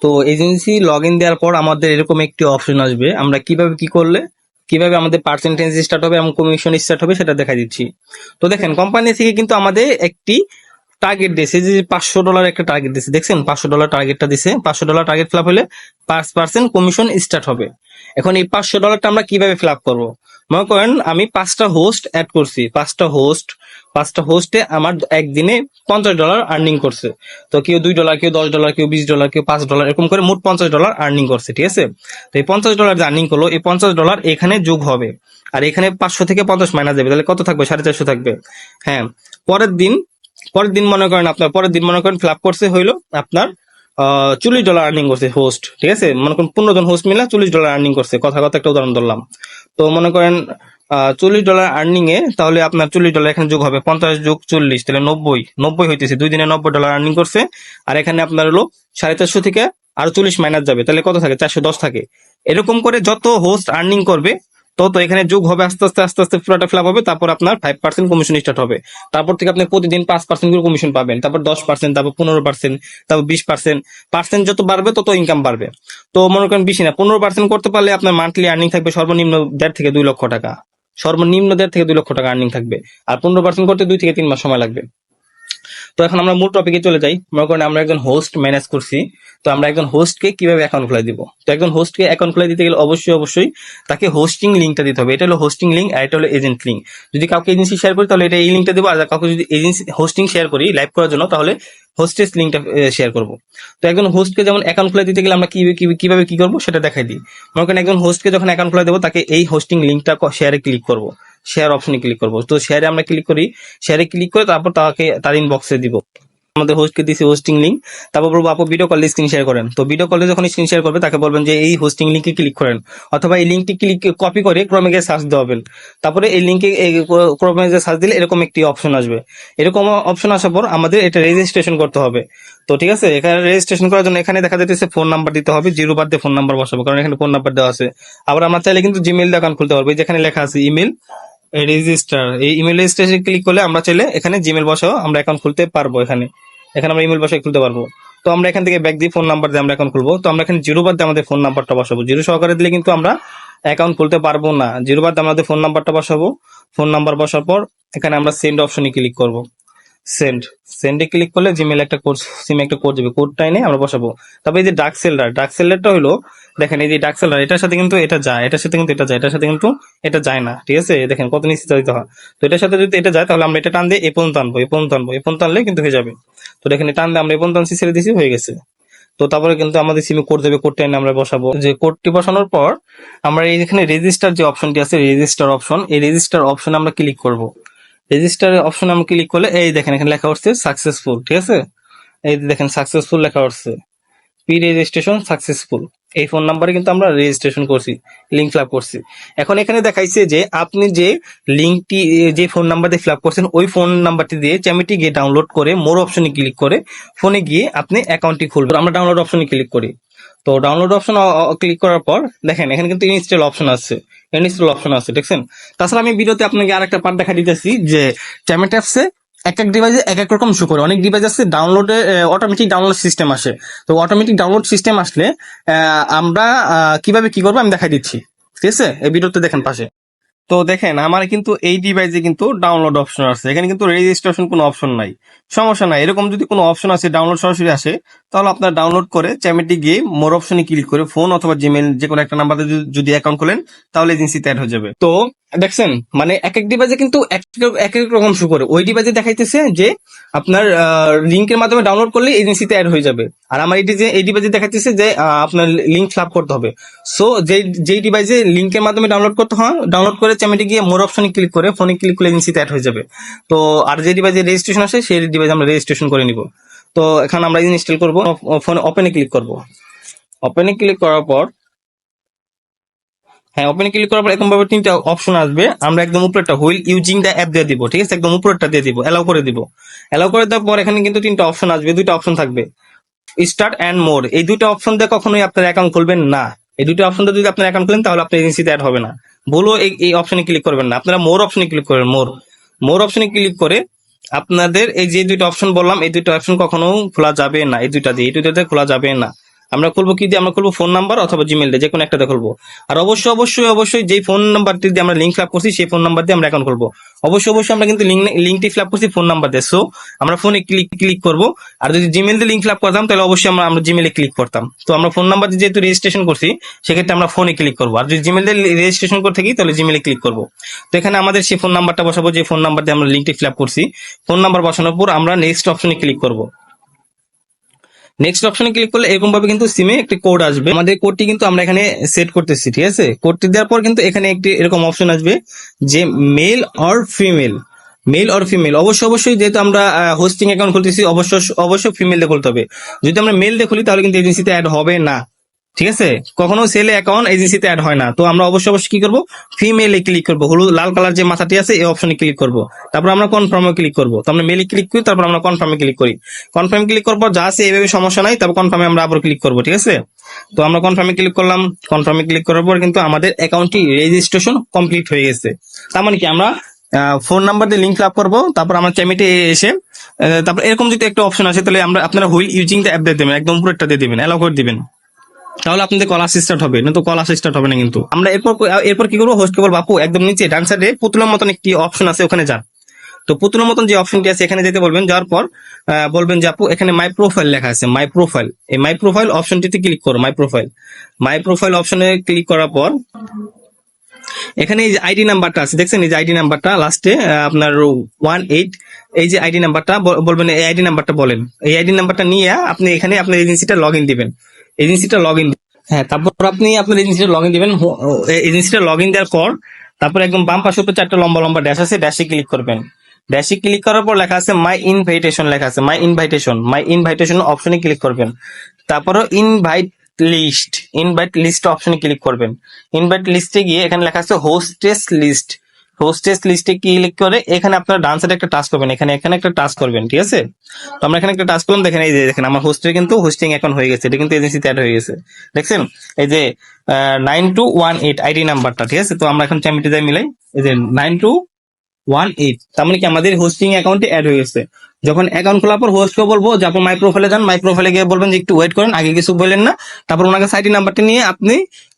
তো agency log in দেওয়ার পর আমাদের এরকম একটি অপশন আসবে, আমরা কিভাবে কি করলে কিভাবে আমাদের পার্সেন্টেজ স্টার্ট হবে এবং কমিশন স্টার্ট হবে সেটা দেখা দিচ্ছি। তো দেখেন কোম্পানি থেকে কিন্তু আমাদের একটি টার্গেট দিয়েছে, যে $500 একটা টার্গেট দিয়েছে, দেখছেন $500 টার্গেটটা দিছে। $500 টার্গেট ফিল আপ হলে 5% কমিশন স্টার্ট হবে। এখন এই $500টা আমরা কিভাবে ফিল আপ করবো? মনে করেন আমি 5টা হোস্ট অ্যাড করছি, 5টা হোস্টে আমার একদিনে $50 আর্নিং করছে। তো কেউ $2, কেউ $10, কেউ $20, কেউ $5, এরকম করে মোট $50 আর্নিং করছে, ঠিক আছে। তো এই $50 যে আর্নিং করলো, এই $50 এখানে যোগ হবে, আর এখানে 500 থেকে 50 মাইনাস যাবে, তাহলে কত থাকবে? 450 থাকবে। হ্যাঁ, পরের দিন মনে করেন ফিল আপ করছে হইলো আপনার $40 আর্নিং করছে হোস্ট, ঠিক আছে। মনে করেন 15 জন হোস্ট মিলে $40 আর্নিং করছে, কথা একটা উদাহরণ ধরলাম। তো মনে করেন $40 আর্নিং এ তাহলে আপনার $40 এখানে যোগ হবে, 50 যোগ 40 তাহলে 90 হইতেছে, 2 দিনে $90 আর্নিং করছে। আর এখানে আপনার হলো 450 থেকে আর 40 মাইনাস যাবে, তাহলে কত থাকে? 410 থাকে। এরকম করে যত হোস্ট আর্নিং করবে তত এখানে যোগ হবে, আস্তে আস্তে পুরোটা ফিল আপ হবে। তারপর আপনার 5% কমিশন স্টার্ট হবে। তারপর থেকে আপনি প্রতিদিন 5% করে কমিশন পাবেন, তারপর 10%, তারপর 15%, তারপর 20%। পার্সেন্ট যত বাড়বে তত ইনকাম বাড়বে। তো মনে করেন 20 না 15% করতে পারলে আপনার মান্থলি আর্নিং থাকবে সর্বনিম্ন 1.5 থেকে 2 লক্ষ টাকা। সর্বনিম্ন 1.5 থেকে 2 লক্ষ টাকা আর্নিং থাকবে। আর 15% করতে 2 থেকে 3 মাস সময় লাগবে। তো এখন আমরা মূল টপিকে চলে যাই। মনে করেন আমরা একজন হোস্ট ম্যানেজ করছি, তো আমরা একজন হোস্টকে কিভাবে অ্যাকাউন্ট খুলে দিব? তো একজন হোস্টকে অ্যাকাউন্ট খুলে দিতে গেলে অবশ্যই তাকে হোস্টিং লিঙ্কটা দিতে হবে। এটা হলো হোস্টিং লিঙ্ক, আর এটা হলো এজেন্ট লিঙ্ক। যদি কাউকে এজেন্সি শেয়ার করি তাহলে এটা এই লিঙ্কটা দেবো, আর কাউকে যদি এজেন্সি হোস্টিং শেয়ার করি লাইভ করার জন্য তাহলে হোস্টেস লিঙ্কটা শেয়ার করবো। তো একজন হোস্টকে যেমন অ্যাকাউন্ট খুলে দিতে গেলে আমরা কিভাবে কি করবো সেটা দেখাই দিই। মনে করেন একজন হোস্টকে যখন অ্যাকাউন্ট খুলে দেবো তাকে এই হোস্টিং লিঙ্কটা শেয়ারে ক্লিক করবো, শেয়ার অপশনে ক্লিক করবো। তো শেয়ারে আমরা ক্লিক করি, শেয়ারে ক্লিক করে তারপর তাকে তার ইনবক্সে দিব আমাদের হোস্টকে দিছি হোস্টিং লিঙ্ক। তারপর বলবো আপু ভিডিও কলে স্ক্রিন শেয়ার করেন। তো ভিডিও কলে যখন স্ক্রিন শেয়ার করবে তাকে বলবেন যে এই হোস্টিং লিঙ্কে ক্লিক করেন, অথবা এই লিঙ্কটি কপি করে ক্রমে গিয়ে সার্চ দেবেন। তারপরে এই লিঙ্কে ক্রমে গিয়ে সার্চ দিলে এরকম একটি অপশন আসবে। এরকম অপশন আসার পর আমাদের এটা রেজিস্ট্রেশন করতে হবে। তো ঠিক আছে, এখানে রেজিস্ট্রেশন করার জন্য এখানে দেখা যাচ্ছে ফোন নাম্বার দিতে হবে, 0 বাদ দিয়ে ফোন নাম্বার বসাবো, কারণ এখানে ফোন নাম্বার দেওয়া আছে। আবার আমরা চাইলে কিন্তু জিমেইল দিয়ে অ্যাকাউন্ট খুলতে পারবো, যেখানে লেখা আছে ইমেল রেজিস্টার। এই ইমেল রেজিস্ট্রেশন ক্লিক করলে আমরা চাইলে এখানে জিমেল বসাও আমরা অ্যাকাউন্ট খুলতে পারবো। এখানে আমরা ইমেল বসায় খুলতে পারবো। তো আমরা এখান থেকে ব্যাক দিয়ে ফোন নাম্বার দিয়ে আমরা অ্যাকাউন্ট খুলবো। তো আমরা এখানে 0 বাদ দিয়ে আমাদের ফোন নাম্বারটা বসাবো, 0 সহকারে দিলে কিন্তু আমরা অ্যাকাউন্ট খুলতে পারবো না। 0 বাদ দিয়ে আমাদের ফোন নাম্বারটা বসাবো। ফোন নাম্বার বসার পর এখানে আমরা সেন্ড অপশনে ক্লিক করবো। সেন্ডে ক্লিক করলে জিমেল একটা কোড, সিমে একটা কোড যাবে, কোডটা এনে আমরা বসাবো। তারপর এই যে ডার্ক সেলারটা হলো, দেখেন এই যে ডার্ক সেলার, এটার সাথে কিন্তু এটা যায়, এটার সাথে কিন্তু এটা যায়, এটার সাথে কিন্তু এটা যায় না, ঠিক আছে। দেখেন কত নিচে দিতে হয়। তো এটার সাথে যদি এটা যায় তাহলে আমরা এটা টান দিয়ে এ পর্যন্ত আনলে কিন্তু হয়ে যাবে। তো দেখেন টান দিয়ে আমরা এ পর্যন্ত আনছি, ছেড়ে দিছি, হয়ে গেছে। তো তারপরে কিন্তু আমাদের সিমে কোড দেবে, কোডটা এনে আমরা বসাবো। যে কোডটি বসানোর পর আমরা এখানে রেজিস্টার যে অপশনটি আছে, রেজিস্টার অপশন, এই রেজিস্টার অপশনে আমরা ক্লিক করব। রেজিস্টার অপশনে আমরা ক্লিক করলে এই দেখেন এখানে লেখা হচ্ছে সাকসেসফুল, ঠিক আছে। এই দেখেন সাকসেসফুল লেখা হচ্ছে, প্রি রেজিস্ট্রেশন সাকসেসফুল। এই ফোন নাম্বারে কিন্তু আমরা রেজিস্ট্রেশন করছি, লিঙ্ক ফিল আপ করছি। এখন এখানে দেখাইছে যে আপনি যে লিঙ্কটি যে ফোন নাম্বার দিয়ে ফিল আপ করছেন ওই ফোন নাম্বারটি দিয়ে চ্যামিটি গিয়ে ডাউনলোড করে মোর অপশনে ক্লিক করে ফোনে গিয়ে আপনি অ্যাকাউন্টটি খুলবেন। আমরা ডাউনলোড অপশনে ক্লিক করি। তো ডাউনলোড অপশন ক্লিক করার পর দেখেন এখানে কিন্তু ইনস্টল অপশন আছে, দেখছেন। তাছাড়া আমি ভিডিওতে আপনাকে আরেকটা পার্ট দেখা দিতেছি যে চ্যামেট অ্যাপসে এক এক ডিভাইসে এক এক রকম শো করে। অনেক ডিভাইস আছে ডাউনলোডে অটোমেটিক ডাউনলোড সিস্টেম আসে। তো অটোমেটিক ডাউনলোড সিস্টেম আসলে আমরা কিভাবে কি করবো আমি দেখাই দিচ্ছি, ঠিক আছে। এই ভিডিওতে দেখেন পাশে। তো দেখেন আমার কিন্তু এই ডিভাইসে কিন্তু ডাউনলোড অপশন আছে, এখানে কিন্তু রেজিস্ট্রেশন কোনো অপশন নাই। সমস্যা নাই, এরকম যদি কোনো অপশন আছে ডাউনলোড সরাসরি আসে তাহলে আপনার ডাউনলোড করে চ্যামেটি গিয়ে মোর অপশনে ক্লিক করে ফোন অথবা জিমেল যে কোনো একটা নাম্বারে যদি অ্যাকাউন্ট খোলেন তাহলে এজেন্সিতে অ্যাড হয়ে যাবে। তো দেখছেন মানে এক এক ডিভাইসে কিন্তু এক এক রকম শো করে। ওই ডিভাইসে দেখাইতেছে যে আপনার লিঙ্কের মাধ্যমে ডাউনলোড করলে এজেন্সিতে অ্যাড হয়ে যাবে, আর আমার এই ডিভাইসে দেখাইতেছে যে আপনার লিঙ্ক ফিল আপ করতে হবে। সো যেই ডিভাইসে লিঙ্কের মাধ্যমে ডাউনলোড করতে হয়, ডাউনলোড করে চ্যামেটে গিয়ে মোর অপশনে ক্লিক করে ফোনে ক্লিক করলে এজেন্সিতে অ্যাড হয়ে যাবে। তো আর যে ডিভাইসে রেজিস্ট্রেশন আসে সেই ডিভাইসে আমরা রেজিস্ট্রেশন করে নিব। তো এখন আমরা ইনস্টল করব, ফোনে ওপেনে ক্লিক করব। ওপেনে ক্লিক করার পর ওপেনে ক্লিক করার পর এরকম ভাবে 3টা অপশন আসবে। আমরা একদম উপরেরটা হুইল ইউজিং দ্য অ্যাপ দিয়ে দিব, ঠিক আছে। একদম উপরেরটা দিয়ে দিব, এলাও করে দিব। এলাও করে দেওয়ার পর এখানে কিন্তু 3টা অপশন আসবে, 2টা অপশন থাকবে, স্টার্ট এন্ড মোর। এই 2টা অপশন দিয়ে কখনোই আপনার অ্যাকাউন্ট খুলবেন না। এই 2টা অপশন দিয়ে যদি আপনার অ্যাকাউন্ট খুলেন তাহলে আপনার এজেন্সিতে অ্যাড হবে না। ভুলও এই অপশনে ক্লিক করবেন না, আপনারা মোর অপশনে ক্লিক করবেন। মোর অপশনে ক্লিক করে আপনাদের এই যে 2টা অপশন বললাম এই 2টা অপশন কখনো খোলা যাবে না, এই 2টা দিয়ে খোলা যাবে না। আমরা খুলবো কি দিয়ে? আমরা খুলবো ফোন নাম্বার অথবা জিমেল দিয়ে, যে কোনো একটাতে খুলবো। আর অবশ্যই যেই ফোন নাম্বারটি দিয়ে আমরা লিঙ্ক ফিল আপ করছি সেই ফোন নাম্বার দিয়ে আমরা অ্যাকাউন্ট খুলবো। অবশ্যই আমরা কিন্তু লিঙ্কটি ফিল আপ করছি ফোন নাম্বার দিয়ে, সো আমরা ফোনে ক্লিক করবো। আর যদি জিমেল দিয়ে লিঙ্ক ফিল আপ করতাম তাহলে অবশ্যই আমরা জিমেলে ক্লিক করতাম। তো আমরা ফোন নাম্বার দিয়ে যেহেতু রেজিস্ট্রেশন করছি সেক্ষেত্রে আমরা ফোনে ক্লিক করবো, আর যদি জিমেল দিয়ে রেজিস্ট্রেশন করে থাকি তাহলে জিমেলে ক্লিক করবো। তো এখানে আমাদের সেই ফোন নাম্বারটা বসাবো, যে ফোন নাম্বার দিয়ে আমরা লিঙ্কটি ফিল আপ করছি। ফোন নাম্বার বসানোর পর আমরা নেক্সট অপশনে ক্লিক করবো। নেক্সট অপশনে ক্লিক করলে এরকম ভাবে কিন্তু সিমে একটি কোড আসবে, আমাদের কোডটি কিন্তু আমরা এখানে সেট করতেছি, ঠিক আছে। কোডটি দেওয়ার পর কিন্তু এখানে একটি এরকম অপশন আসবে যে male or female. Male or female অবশ্যই যেহেতু আমরা হোস্টিং অ্যাকাউন্ট খুলতেছি অবশ্যই ফিমেল দিয়ে খুলতে হবে। যদি আমরা মেল দিয়ে খুলি তাহলে কিন্তু এজেন্সিতে অ্যাড হবে না, ঠিক আছে। কখনো সেলে অ্যাকাউন্ট এজেন্সিতে অ্যাড হয় না। তো আমরা অবশ্যই কি করবো, ফিমেলে ক্লিক করবো, হলুদ লাল কালার যে মাথাটি আছে এই অপশনে ক্লিক করবো। তারপর আমরা কনফার্মে ক্লিক করবো। তো আমরা মেলে ক্লিক করি, তারপর আমরা কনফার্মে ক্লিক করি। কনফার্ম ক্লিক করার পর যা আছে এইভাবে সমস্যা নাই, তারপর কনফার্মে আমরা আবার ক্লিক করবো, ঠিক আছে। তো আমরা কনফার্মে ক্লিক করলাম। কনফার্মে ক্লিক করার পর কিন্তু আমাদের অ্যাকাউন্টটি রেজিস্ট্রেশন কমপ্লিট হয়ে গেছে। তার মানে কি আমরা ফোন নাম্বার দিয়ে লিঙ্ক আপ করবো, তারপর আমরা চ্যামিটে এসে তারপর এরকম যদি একটা অপশন আছে তাহলে আপনারা হুইল ইউজিং দ্য অ্যাপ দিয়ে দেবেন, একদম উপরেরটা দিয়ে দিবেন, অ্যালাউ করে দিবেন, তাহলে আপনাদের কল স্টার্ট হবে, না তো কল স্টার্ট হবে না। কিন্তু আমরা এরপর কি করবো, হোস্ট কেবল বাপু একদম নিচে ডান সাইডে পুতুলের মতন একটি অপশন আছে, ওখানে যান। তো পুতুলের মতন যে অপশনটি আছে এখানে যেতে বলবেন। যাওয়ার পর বলবেন যে আপু এখানে মাই প্রোফাইল লেখা আছে, মাই প্রোফাইল, এই মাই প্রোফাইল অপশনটিতে ক্লিক করো। মাই প্রোফাইল অপশনে ক্লিক করার পর এখানে এই যে আইডি নাম্বারটা আছে দেখছেন, এই যে আইডি নাম্বারটা লাস্টে আপনার 18, এই যে আইডি নাম্বারটা বলবেন, এই আইডি নাম্বারটা বলেন। এই আইডি নাম্বারটা নিয়ে আপনি এখানে আপনার এজেন্সিটা লগ ইন দিবেন। এজেন্সিটা লগ ইন, হ্যাঁ, তারপর আপনি আপনার এজেন্সিটা লগ ইন দিবেন। এজেন্সিটা লগ ইন দেওয়ার পর তারপর একদম বাম পাশে উপরে 4টা লম্বা ড্যাশ আছে, ড্যাশে ক্লিক করবেন। ড্যাশে ক্লিক করার পর লেখা আছে মাই ইনভাইটেশন, লেখা আছে মাই ইনভাইটেশন অপশনে ক্লিক করবেন। তারপরও ইনভাইট লিস্ট অপশনে ক্লিক করবেন। ইনভাইট লিস্টে গিয়ে এখানে লেখা আছে হোস্টেস লিস্টে ক্লিক করে এখানে আপনারা ডান সাইডে একটা টাচ করবেন, এখানে একটা টাচ করবেন, ঠিক আছে। তো আমরা এখানে একটা টাচ করলাম, দেখেন এই যে দেখেন আমার হোস্টের কিন্তু হোস্টিং অ্যাকাউন্ট হয়ে গেছে, এটা কিন্তু এজেন্সিতে অ্যাড হয়ে গেছে, দেখছেন এই যে 9218 আইডি নাম্বারটা, ঠিক আছে। তো আমরা এখন চ্যামিটে যাই মিলাই, এই যে 9218, তার মানে কি আমাদের হোস্টিং অ্যাকাউন্টে অ্যাড হয়ে গেছে। যখন অ্যাকাউন্ট খোলার পর হোস্টকে বলবো যে আপনি মাই প্রোফাইলে যান, মাই প্রোফাইলে গিয়ে বলবেন যে একটু ওয়েট করেন, আগে কিছু বললেন না। তারপর ওনাকে আইডি নাম্বারটা নিয়ে আপনি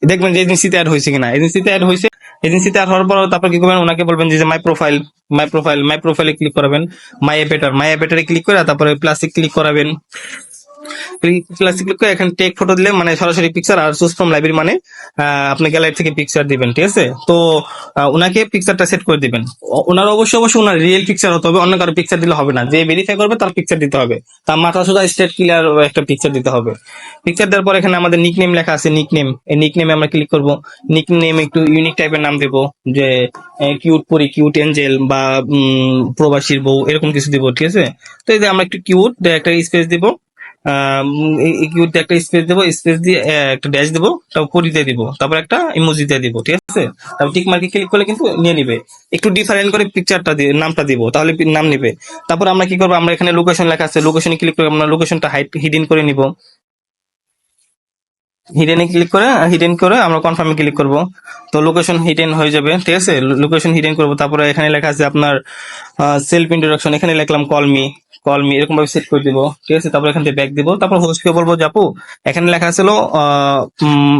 দেখবেন যে এজেন্সিতে অ্যাড হয়েছে কিনা। এজেন্সিতে অ্যাড হয়েছে, এজেন্সিতে অ্যাড হওয়ার পর তারপর কি করবেন, ওনাকে বলবেন যে মাই প্রোফাইলে ক্লিক করাবেন। মাই অ্যাপেটারে ক্লিক করে তারপরে প্লাসে ক্লিক করাবেন। ক্লিক করে এখানে টেক ফটো দিলে মানে সরাসরি পিকচার, আর চুজ ফ্রম লাইব্রেরি মানে আপনি গ্যালারি থেকে পিকচার দিবেন, ঠিক আছে। তো ওনাকে পিকচারটা সেট করে দিবেন। ওনার অবশ্যই ওনার রিয়েল পিকচার হতে হবে, অন্য কারো পিকচার দিলে হবে না। যে ভেরিফাই করবে তার পিকচার দিতে হবে, তার মাথা সোজা স্ট্রেট ক্লিয়ার একটা পিকচার দিতে হবে। পিকচার দেওয়ার পর এখানে আমাদের নিকনেম লেখা আছে, এই নিকনেমে আমরা ক্লিক করব। নিকনেম একটু ইউনিক টাইপের নাম দেবো, যে কিউট এঞ্জেল বা প্রবাসীর বউ, এরকম কিছু দিব, ঠিক আছে। তো এই যে আমরা একটু কিউট একটা স্পেস দিব, কিউট একটা স্পেস দেবো, স্পেস দিয়ে একটা ড্যাশ দেবো, তারপর পরি দিয়ে দিব, তারপর একটা ইমোজি দিয়ে দিব, ঠিক আছে। তারপর টিক মার্কে ক্লিক করলে কিন্তু নিয়ে নিবে। একটু ডিফারেন্ট করে পিকচারটা দিয়ে নামটা দিব, তাহলে নাম নিবে। তারপর আমরা কি করবো, আমরা এখানে লোকেশন লেখা আছে, লোকেশনে ক্লিক করে আমরা লোকেশনটা হিডেন করে নিব। হিডেন করে আমরা কনফার্মে ক্লিক করব। তো লোকেশন হিডেন হয়ে যাবে, ঠিক আছে। লোকেশন হিডেন করব। তারপরে এখানে লেখা আছে আপনার সেলফ ইন্ট্রোডাকশন, এখানে লিখলাম কল মি এরকম ভাবে সেট করে দিব, ঠিক আছে। তারপর এখান থেকে ব্যাক দিব। তারপর হোস্টকে বলবো যে আপু এখানে লেখা ছিল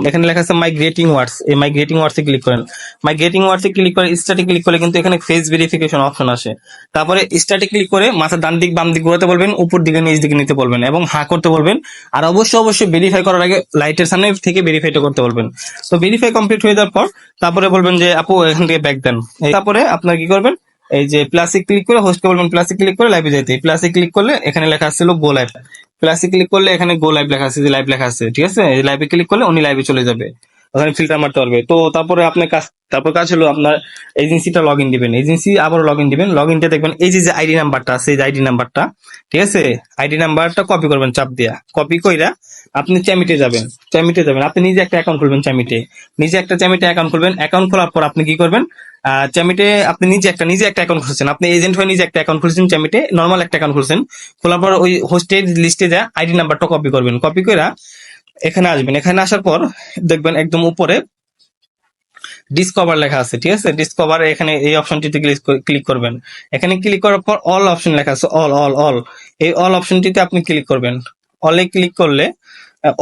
এখানে লেখা আছে মাই গ্রেটিং ওয়ার্ডস, এই মাই গ্রেটিং ওয়ার্ডস এ ক্লিক করেন। মাই গ্রেটিং ওয়ার্ডস এ ক্লিক করে স্টার্টে ক্লিক করলে কিন্তু এখানে ফেস ভেরিফিকেশন অপশন আসে। তারপরে স্টার্টে ক্লিক করে মাথার ডান দিক বাম দিক ঘোরাতে বলবেন, উপর দিকে নিচ দিকে নিতে বলবেন এবং হ্যাঁ করতে বলবেন। আর অবশ্যই ভেরিফাই করার আগে লাইটের সামনে থেকে ভেরিফাইটা করতে বলবেন। তো ভেরিফাই কমপ্লিট হয়ে যাওয়ার পর তারপরে বলবেন যে আপু এখান থেকে ব্যাক দেন। তারপরে আপনার কি করবেন, এই যে প্লাসে ক্লিক করে হোস্টকে বলবেন প্লাসে ক্লিক করে লাইভে যেতে। প্লাসে ক্লিক করলে এখানে লেখা আসছিল গো লাইভ, প্লাসে ক্লিক করলে এখানে গো লাইভ লেখা আছে, যে লাইভ লেখা আছে, ঠিক আছে। এই লাইভে ক্লিক করলে উনি লাইভে চলে যাবে, ওখানে ফিল্টার মারতে পারবে। তো তারপরে আপনার কাজ হলো আপনার এজেন্সিটা লগ ইন দিবেন, এজেন্সি আবার লগ ইন দিবেন। লগ ইনটা দেখবেন এই যে আইডি নাম্বারটা আছে, এই যে আইডি নাম্বারটা, ঠিক আছে। আইডি নাম্বারটা কপি করবেন, চাপ দিয়া কপি কইরা আপনি চ্যামিটে যাবেন। আপনি নিজে একটা অ্যাকাউন্ট খুলবেন চ্যামিটে, চ্যামিটে অ্যাকাউন্ট খুলবেন। অ্যাকাউন্ট খোলার পর আপনি কি করবেন, চ্যামিটে আপনি নিজে একটা অ্যাকাউন্ট খুলছেন, আপনি এজেন্ট হয়ে নিজে একটা অ্যাকাউন্ট খুলছেন চ্যামিটে, নর্মাল একটা অ্যাকাউন্ট খুলছেন। খোলার পর ওই হোস্টেড লিস্টে যা আইডি নাম্বারটা কপি করবেন, কপি করে এখানে আসবেন। এখানে আসার পর দেখবেন একদম উপরে ডিসকভার লেখা আছে, ঠিক আছে। ডিসকভার এখানে এই অপশনটিতে ক্লিক করবেন। এখানে ক্লিক করার পর অল অপশন লেখা আছে, অল এই অল অপশনটিতে আপনি ক্লিক করবেন। অলে ক্লিক করলে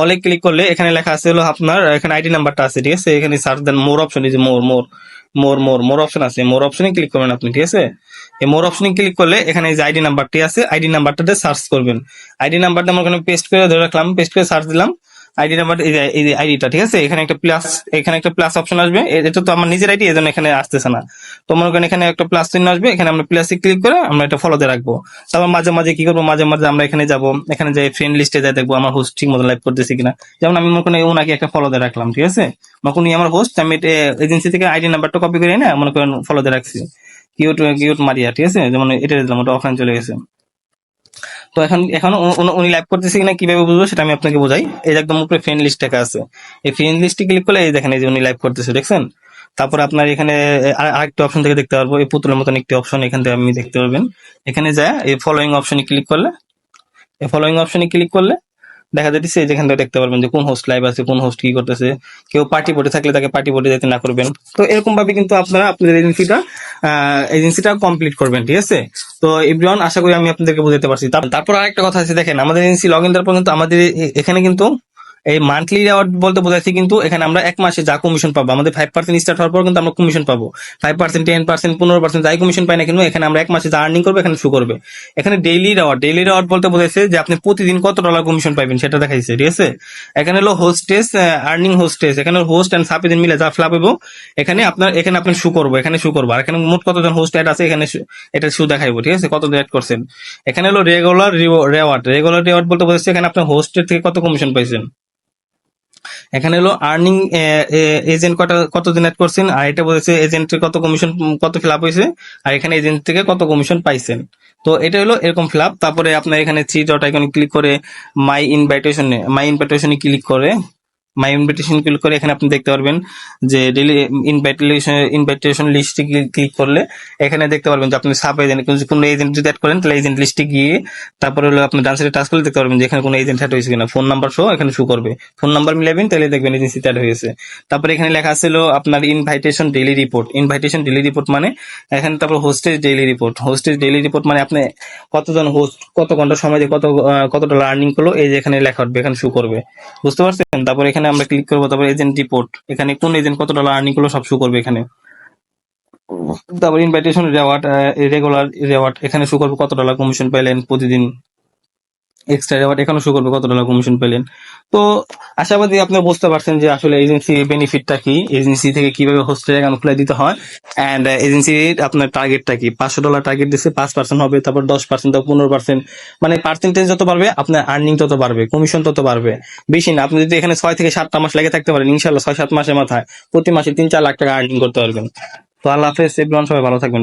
অলে ক্লিক করলে এখানে লেখা আছে হলো আপনার, এখানে আইডি নাম্বারটা আছে, ঠিক আছে। এখানে সার্চ দেন মোর অপশন, এই যে মোর অপশন আছে, মোর অপশনে ক্লিক করবেন আপনি, ঠিক আছে। এই মোর অপশনে ক্লিক করলে এখানে এই যে আইডি নাম্বারটি আছে, আইডি নাম্বারটাতে সার্চ করবেন। আইডি নাম্বারটা আমরা ওখানে পেস্ট করে ধরে রাখলাম, পেস্ট করে সার্চ দিলাম আইডি নাম্বার, এই যে আইডিটা, ঠিক আছে। এখানে একটা প্লাস অপশন আসবে, এটা তো আমার নিজের আইডি, এজন্য এখানে আসতেছে না। তো মনে করেন এখানে একটা প্লাস চিহ্ন আসবে, এখানে আমরা প্লাসে ক্লিক করে আমরা এটা ফলোতে রাখবো। তারপর মাঝে মাঝে কি করবো, মাঝে মাঝে আমরা এখানে যাব, এখানে যে ফ্রেন্ড লিস্টে যাই দেখবো আমার হোস্ট ঠিক মতো লাইভ করতেছে কিনা। যেমন আমি মনে করেন ওনাকে একটা ফলোতে রাখলাম, ঠিক আছে। মনে করেন উনি আমার হোস্ট, আমি এজেন্সি থেকে আইডি নাম্বারটা কপি করে না মনে করেন ফলোতে রাখছি, কিউট মারিয়া, ঠিক আছে। যেমন এটা দিলাম, ওটা অফলাইন চলে গেছে। তো এখন উনি লাইভ করতেছে কিনা কিভাবে বুঝবো সেটা আমি আপনাকে বোঝাই। এই যে একদম উপরে ফ্রেন্ড লিস্ট লেখা আছে, এই ফ্রেন্ড লিস্টে ক্লিক করলে এই দেখেন এই যে উনি লাইভ করতেছে, দেখছেন। তারপর আপনার এখানে আরেকটা অপশন থেকে দেখতে পারবো, এই পুতুলের মতন একটি অপশন এখান থেকে আপনি দেখতে পারবেন। এখানে যায় এই ফলোইং অপশনে ক্লিক করলে, এই ফলোইং অপশনে ক্লিক করলে দেখা যাচ্ছে যেখান থেকে দেখতে পারবেন যে কোন হোস্ট লাইভ আছে, কোন হোস্ট কি করতেছে। কেউ পার্টি বোর্ডে থাকলে তাকে পার্টি বোর্ডে যেতে না করবেন। তো এরকম ভাবে কিন্তু আপনারা আপনাদের এজেন্সিটা কমপ্লিট করবেন, ঠিক আছে। তো এভরিওয়ান, আশা করি আমি আপনাদেরকে বুঝাতে পারছি। তারপর আরেকটা কথা আছে, দেখেন আমাদের এজেন্সি লগ ইন দেওয়ার পর কিন্তু আমাদের এখানে কিন্তু এই মান্থলি রেওয়ার্ড বলতে বোঝাচ্ছি, কিন্তু এখানে আমরা এক মাসে যা কমিশন পাবো, আমাদের 5% স্টার্ট হওয়ার পর কিন্তু আমরা কমিশন পাবো। 5%, 10%, 15% যাই কমিশন পাই না কিন্তু এখানে আমরা এক মাসে যা আর্নিং করবো এখানে শো করবে। এখানে ডেইলি রেওয়ার্ড বলতে বোঝাচ্ছে যে আপনি প্রতিদিন কত ডলার কমিশন পাবেন সেটা দেখাইছে, ঠিক আছে। এখানে হলো হোস্টেস, আর্নিং হোস্টেস, এখানে হোস্ট এন্ড সাব এজেন্ট মিলে যা ফ্লাপ হবো এখানে আপনি শো করবো, এখানে শো করবো। আর এখানে মোট কতজন হোস্ট অ্যাড আছে এখানে এটা শো দেখাইবো, ঠিক আছে, কত অ্যাড করছেন। এখানে হলো রেগুলার রেওয়ার্ড বলতে বোঝাচ্ছে এখানে আপনার হোস্টের থেকে কত কমিশন পাইছেন। এখানে হলো আর্নিং এজেন্ট কতদিন অ্যাড করছেন, আর এটা বলেছে এজেন্টের কত কমিশন, কত ফিল আপ হয়েছে, আর এখানে এজেন্ট থেকে কত কমিশন পাইছেন। তো এটা হলো এরকম ফিল আপ। তারপরে আপনার এখানে থ্রি ডট আইকনে ক্লিক করে মাই ইনভাইটেশনে ক্লিক করে এখানে আপনি দেখতে পারবেন যে ডেইলি ইনভাইটেশন লিস্টে ক্লিক করলে এখানে দেখতে পারবেন যে আপনি সাব এজেন্ট কোনো এজেন্ট যদি অ্যাড করেন তাহলে এজেন্ট লিস্টে গিয়ে তারপরে হলো আপনি ডান সাইডে টাচ করলে দেখতে পারবেন যে এখানে কোনো এজেন্ট অ্যাড হয়েছে কিনা, ফোন নাম্বার সহ এখানে শো করবে। ফোন নাম্বার মিলাবেন তাহলে দেখবেন এজেন্সি অ্যাড হয়েছে। তারপরে এখানে লেখা ছিল আপনার ইনভাইটেশন ডেইলি রিপোর্ট মানে এখানে তারপর হোস্টেজ ডেইলি রিপোর্ট মানে আপনি কতজন হোস্ট কত ঘন্টা সময় দিয়ে কত ডলার আর্নিং করলো, এই যে এখানে লেখা উঠবে, এখানে শো করবে, বুঝতে পারছেন। তারপর এখানে আমরা ক্লিক করবো, তারপর এজেন্ট রিপোর্ট, এখানে কোন এজেন্ট কত ডলার আর্নিং করলো সব শো করবে এখানে। তারপর ইনভাইটেশন রেগুলার রেওয়ার্ড এখানে শো করবে কত ডলার কমিশন পেলেন প্রতিদিন, এক্সট্রা রেওয়ার্ড এখানে শো করবে কত ডলার কমিশন পেলেন। তো আশাবাদী আপনারা বুঝতে পারছেন যে আসলে এজেন্সি বেনিফিটটা কি, এজেন্সি থেকে কিভাবে হোস্টের অ্যাকাউন্ট খুলে দিতে হয়, এন্ড এজেন্সির আপনার টার্গেটটা কি। $500 টার্গেট দিচ্ছে, 5% হবে, তারপর 10%, তারপর 15%, মানে পার্সেন্টেজ যত বাড়বে আপনার আর্নিং তত বাড়বে, কমিশন তত বাড়বে। বেশি না, আপনি যদি এখানে 6 থেকে 7টা মাস লেগে থাকতে পারেন, ইনশাল্লাহ 6-7 মাসের মাথায় প্রতি মাসে 3-4 লাখ টাকা আর্নিং করতে পারবেন। তো আল্লাহ হাফেজ এভরিওয়ান, সবাই ভালো থাকবেন।